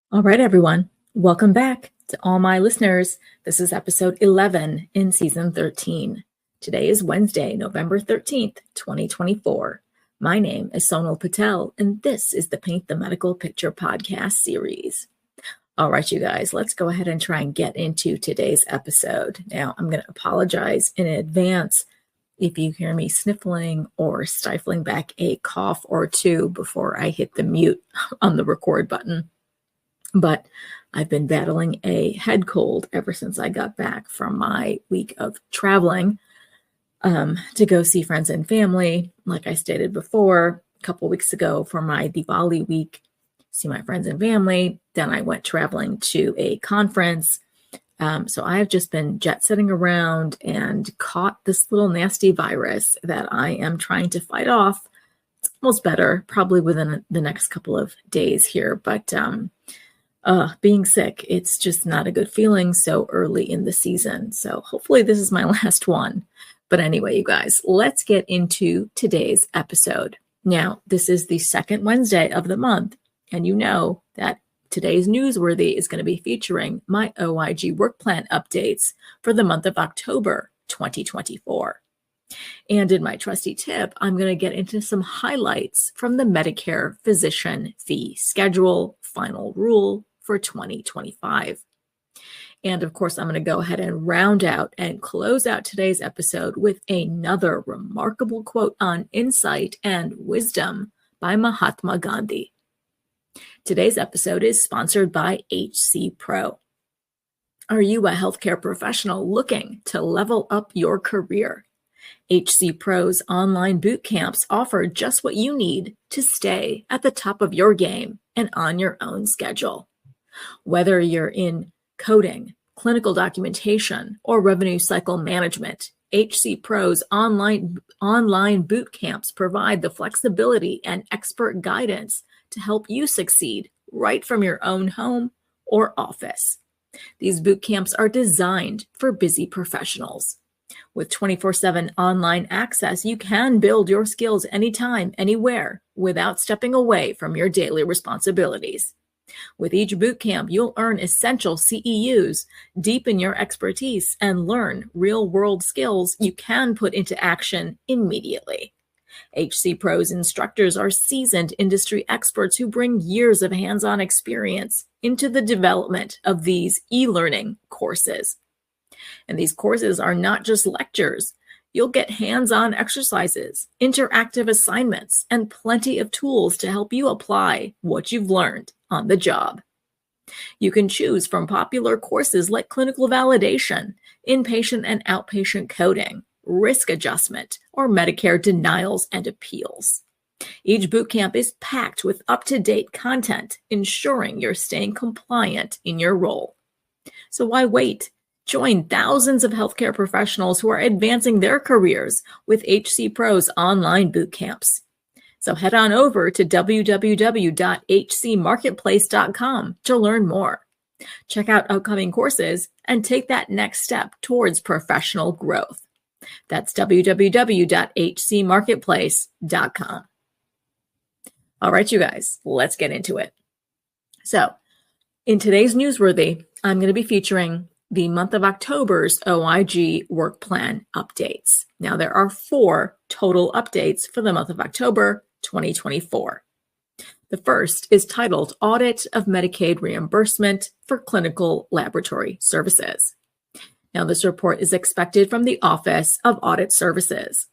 All right, everyone. Welcome back to all my listeners. This is episode 11 in season 13. Today is Wednesday, November 13th, 2024. My name is Sonal Patel, and this is the Paint the Medical Picture podcast series. All right, you guys, let's go ahead and try and get into today's episode. Now, I'm going to apologize in advance if you hear me sniffling or stifling back a cough or two before I hit the mute on the record button. But I've been battling a head cold ever since I got back from my week of traveling to go see friends and family. Like I stated before, a couple weeks ago for my Diwali week, see my friends and family. Then I went traveling to a conference. So I have just been jet setting around and caught this little nasty virus that I am trying to fight off. It's almost better, probably within the next couple of days here. But being sick, it's just not a good feeling so early in the season. So hopefully this is my last one. But anyway, you guys, let's get into today's episode. Now, this is the second Wednesday of the month, and you know that today's Newsworthy is going to be featuring my OIG Work Plan updates for the month of October 2024. And in my Trusty tip, I'm going to get into some highlights from the Medicare physician fee schedule final rule for 2025. And of course, I'm going to go ahead and round out and close out today's episode with another remarkable quote on insight and wisdom by Mahatma Gandhi. Today's episode is sponsored by HCPro. Are you a healthcare professional looking to level up your career? HCPro's online boot camps offer just what you need to stay at the top of your game and on your own schedule. Whether you're in coding, clinical documentation, or revenue cycle management, HCPro's online boot camps provide the flexibility and expert guidance to help you succeed right from your own home or office. These boot camps are designed for busy professionals. With 24/7 online access, you can build your skills anytime, anywhere, without stepping away from your daily responsibilities. With each boot camp, you'll earn essential CEUs, deepen your expertise, and learn real-world skills you can put into action immediately. HCPro's instructors are seasoned industry experts who bring years of hands-on experience into the development of these e-learning courses. And these courses are not just lectures. You'll get hands-on exercises, interactive assignments, and plenty of tools to help you apply what you've learned on the job. You can choose from popular courses like clinical validation, inpatient and outpatient coding, risk adjustment, or Medicare denials and appeals. Each bootcamp is packed with up-to-date content, ensuring you're staying compliant in your role. So why wait? Join thousands of healthcare professionals who are advancing their careers with HCPro's online boot camps. So head on over to www.hcmarketplace.com to learn more. Check out upcoming courses and take that next step towards professional growth. That's www.hcmarketplace.com. All right, you guys, let's get into it. So in today's Newsworthy, I'm going to be featuring the month of October's OIG Work Plan updates. Now, there are 4 total updates for the month of October 2024. The first is titled Audit of Medicaid Reimbursement for Clinical Laboratory Services. Now, this report is expected from the Office of Audit Services.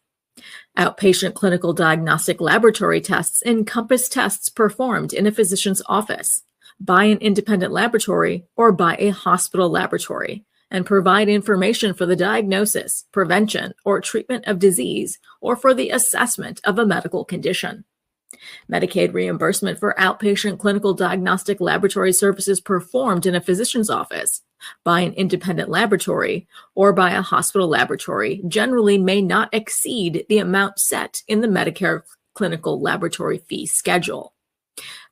Outpatient clinical diagnostic laboratory tests encompass tests performed in a physician's office, by an independent laboratory, or by a hospital laboratory, and provide information for the diagnosis, prevention, or treatment of disease, or for the assessment of a medical condition. Medicaid reimbursement for outpatient clinical diagnostic laboratory services performed in a physician's office, by an independent laboratory, or by a hospital laboratory generally may not exceed the amount set in the Medicare clinical laboratory fee schedule.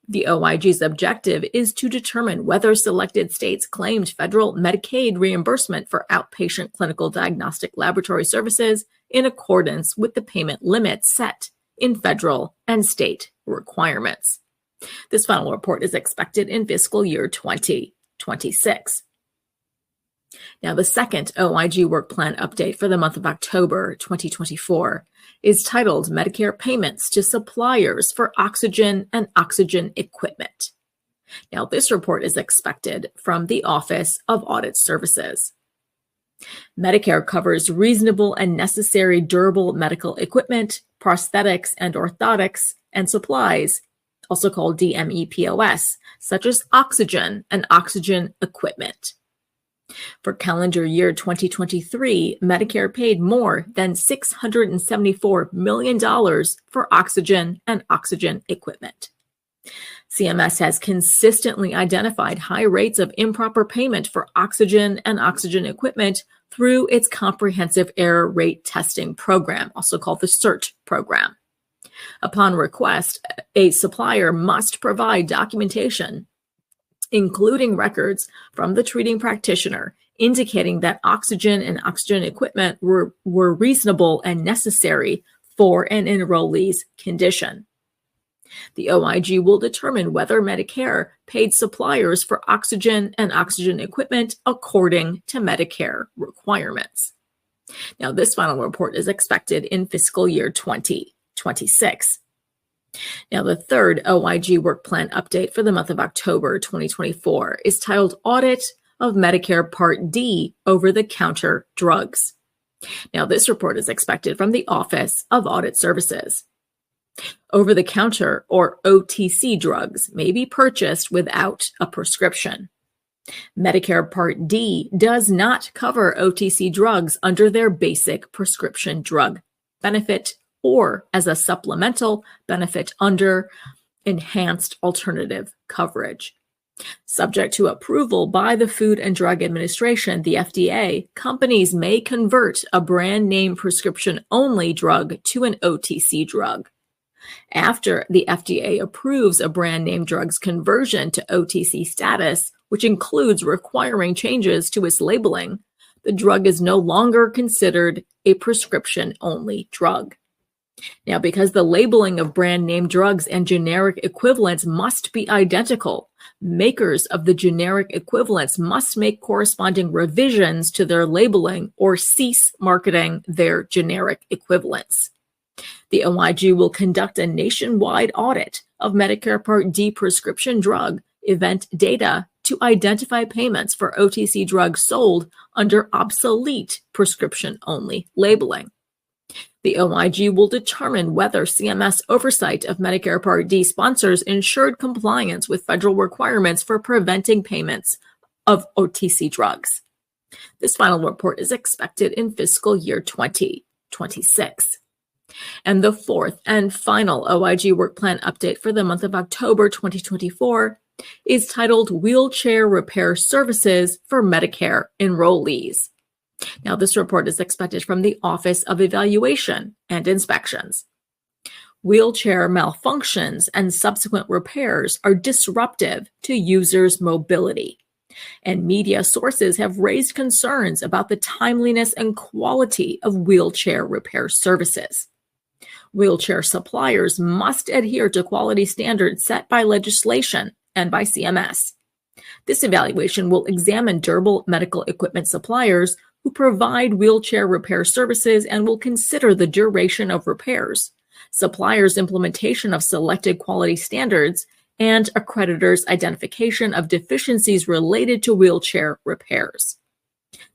The OIG's objective is to determine whether selected states claimed federal Medicaid reimbursement for outpatient clinical diagnostic laboratory services in accordance with the payment limits set in federal and state requirements. This final report is expected in fiscal year 2026. Now, the second OIG Work Plan update for the month of October 2024 is titled Medicare Payments to Suppliers for Oxygen and Oxygen Equipment. Now, this report is expected from the Office of Audit Services. Medicare covers reasonable and necessary durable medical equipment, prosthetics and orthotics, and supplies, also called DMEPOS, such as oxygen and oxygen equipment. For calendar year 2023, Medicare paid more than $674 million for oxygen and oxygen equipment. CMS has consistently identified high rates of improper payment for oxygen and oxygen equipment through its comprehensive error rate testing program, also called the CERT program. Upon request, a supplier must provide documentation, including records from the treating practitioner, indicating that oxygen and oxygen equipment were reasonable and necessary for an enrollee's condition. The OIG will determine whether Medicare paid suppliers for oxygen and oxygen equipment according to Medicare requirements. Now, this final report is expected in fiscal year 2026. Now, the third OIG Work Plan update for the month of October 2024 is titled Audit of Medicare Part D Over-the-Counter Drugs. Now, this report is expected from the Office of Audit Services. Over-the-counter or OTC drugs may be purchased without a prescription. Medicare Part D does not cover OTC drugs under their basic prescription drug benefit or as a supplemental benefit under enhanced alternative coverage. Subject to approval by the Food and Drug Administration, the FDA, companies may convert a brand name prescription-only drug to an OTC drug. After the FDA approves a brand name drug's conversion to OTC status, which includes requiring changes to its labeling, the drug is no longer considered a prescription-only drug. Now, because the labeling of brand name drugs and generic equivalents must be identical, makers of the generic equivalents must make corresponding revisions to their labeling or cease marketing their generic equivalents. The OIG will conduct a nationwide audit of Medicare Part D prescription drug event data to identify payments for OTC drugs sold under obsolete prescription-only labeling. The OIG will determine whether CMS oversight of Medicare Part D sponsors ensured compliance with federal requirements for preventing payments of OTC drugs. This final report is expected in fiscal year 2026. And the fourth and final OIG Work Plan update for the month of October 2024 is titled Wheelchair Repair Services for Medicare Enrollees. Now, this report is expected from the Office of Evaluation and Inspections. Wheelchair malfunctions and subsequent repairs are disruptive to users' mobility, and media sources have raised concerns about the timeliness and quality of wheelchair repair services. Wheelchair suppliers must adhere to quality standards set by legislation and by CMS. This evaluation will examine durable medical equipment suppliers who provide wheelchair repair services and will consider the duration of repairs, suppliers' implementation of selected quality standards, and accreditors' identification of deficiencies related to wheelchair repairs.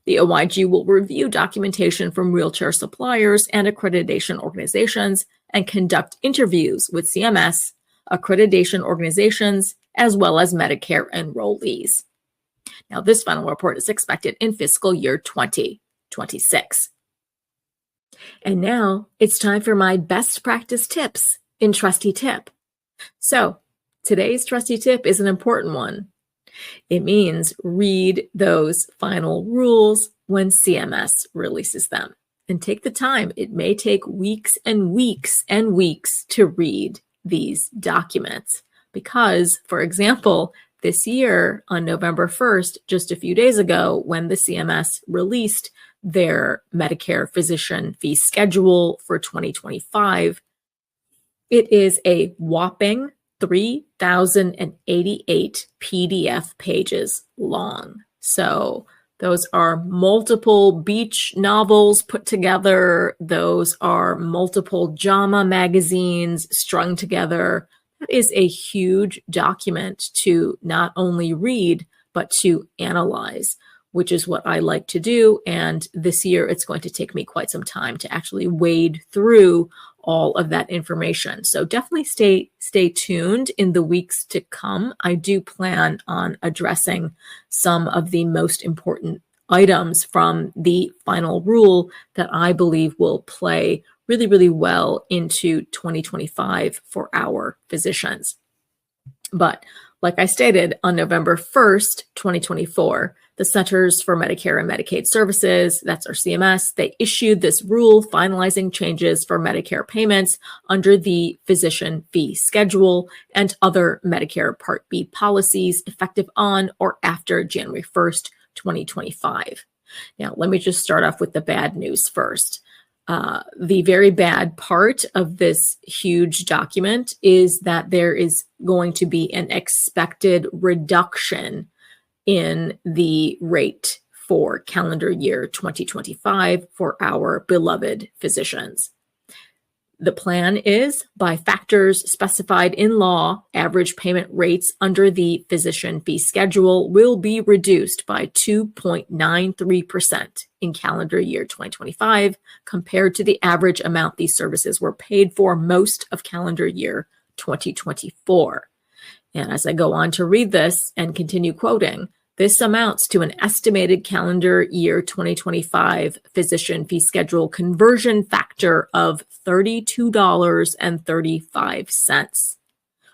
The OIG will review documentation from wheelchair suppliers and accreditation organizations and conduct interviews with CMS, accreditation organizations, as well as Medicare enrollees. Now, this final report is expected in fiscal year 2026. And now it's time for my best practice tips in Trusty Tip. So, today's Trusty Tip is an important one. It means read those final rules when CMS releases them. And take the time. It may take weeks and weeks and weeks to read these documents. Because, for example, this year on November 1st, just a few days ago, when the CMS released their Medicare physician fee schedule for 2025, it is a whopping 3,088 PDF pages long. So those are multiple beach novels put together. Those are multiple JAMA magazines strung together. That is a huge document to not only read, but to analyze, which is what I like to do. And this year, it's going to take me quite some time to actually wade through all of that information. So definitely stay tuned in the weeks to come. I do plan on addressing some of the most important items from the final rule that I believe will play really, really well into 2025 for our physicians. But like I stated, on November 1st, 2024, the Centers for Medicare and Medicaid Services, that's our CMS, they issued this rule finalizing changes for Medicare payments under the physician fee schedule and other Medicare Part B policies effective on or after January 1st, 2025. Now, let me just start off with the bad news first. The very bad part of this huge document is that there is going to be an expected reduction in the rate for calendar year 2025 for our beloved physicians. The plan is, by factors specified in law, average payment rates under the physician fee schedule will be reduced by 2.93% in calendar year 2025 compared to the average amount these services were paid for most of calendar year 2024. And as I go on to read this and continue quoting, this amounts to an estimated calendar year 2025 physician fee schedule conversion factor of $32.35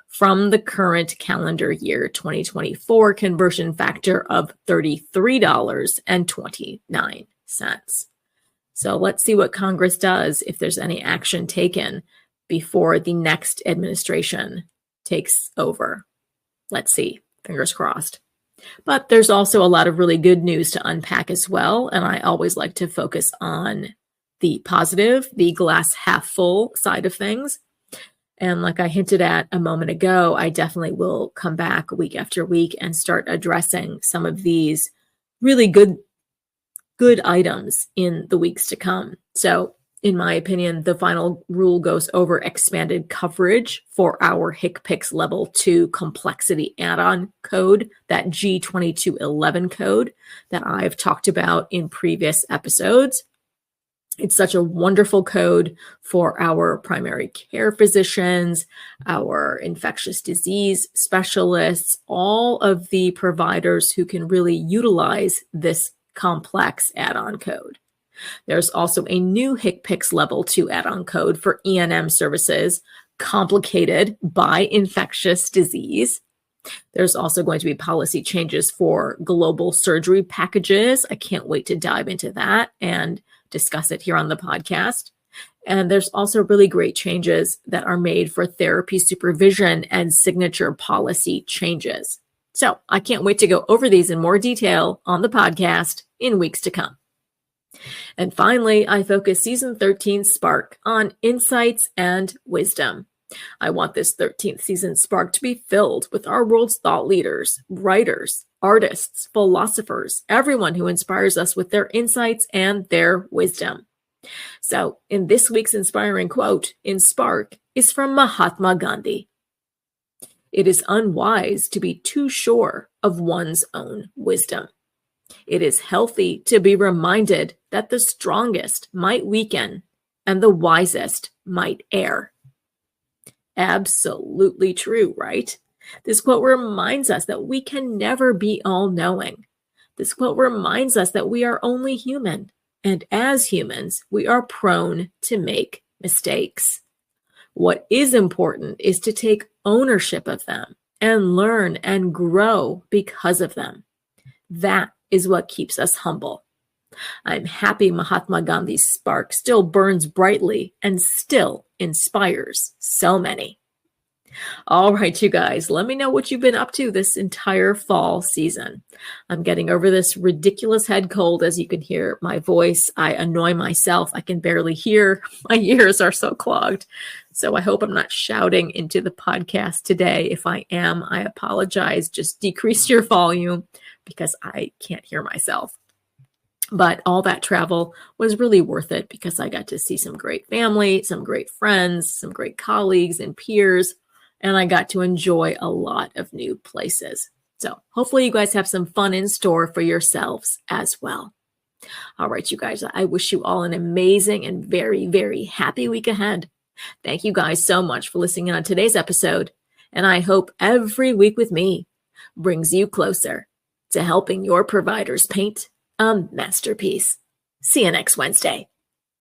from the current calendar year 2024 conversion factor of $33.29. So let's see what Congress does if there's any action taken before the next administration takes over. Let's see. Fingers crossed. But there's also a lot of really good news to unpack as well. And I always like to focus on the positive, the glass half full side of things. And like I hinted at a moment ago, I definitely will come back week after week and start addressing some of these really good items in the weeks to come. So in my opinion, the final rule goes over expanded coverage for our HCPCS Level 2 complexity add-on code, that G2211 code that I've talked about in previous episodes. It's such a wonderful code for our primary care physicians, our infectious disease specialists, all of the providers who can really utilize this complex add-on code. There's also a new HCPCS Level 2 add-on code for E&M services complicated by infectious disease. There's also going to be policy changes for global surgery packages. I can't wait to dive into that and discuss it here on the podcast. And there's also really great changes that are made for therapy supervision and signature policy changes. So I can't wait to go over these in more detail on the podcast in weeks to come. And finally, I focus season 13 Spark on insights and wisdom. I want this 13th season Spark to be filled with our world's thought leaders, writers, artists, philosophers, everyone who inspires us with their insights and their wisdom. So in this week's inspiring quote in Spark is from Mahatma Gandhi. It is unwise to be too sure of one's own wisdom. It is healthy to be reminded that the strongest might weaken and the wisest might err. Absolutely true, right? This quote reminds us that we can never be all-knowing. This quote reminds us that we are only human, and as humans, we are prone to make mistakes. What is important is to take ownership of them and learn and grow because of them. That is what keeps us humble. I'm happy Mahatma Gandhi's spark still burns brightly and still inspires so many. All right, you guys, let me know what you've been up to this entire fall season. I'm getting over this ridiculous head cold. As you can hear my voice, I annoy myself. I can barely hear. My ears are so clogged. So I hope I'm not shouting into the podcast today. If I am, I apologize. Just decrease your volume because I can't hear myself. But all that travel was really worth it because I got to see some great family, some great friends, some great colleagues and peers, and I got to enjoy a lot of new places. So hopefully you guys have some fun in store for yourselves as well. All right, you guys, I wish you all an amazing and very, very happy week ahead. Thank you guys so much for listening on today's episode, and I hope every week with me brings you closer to helping your providers paint a masterpiece. See you next Wednesday.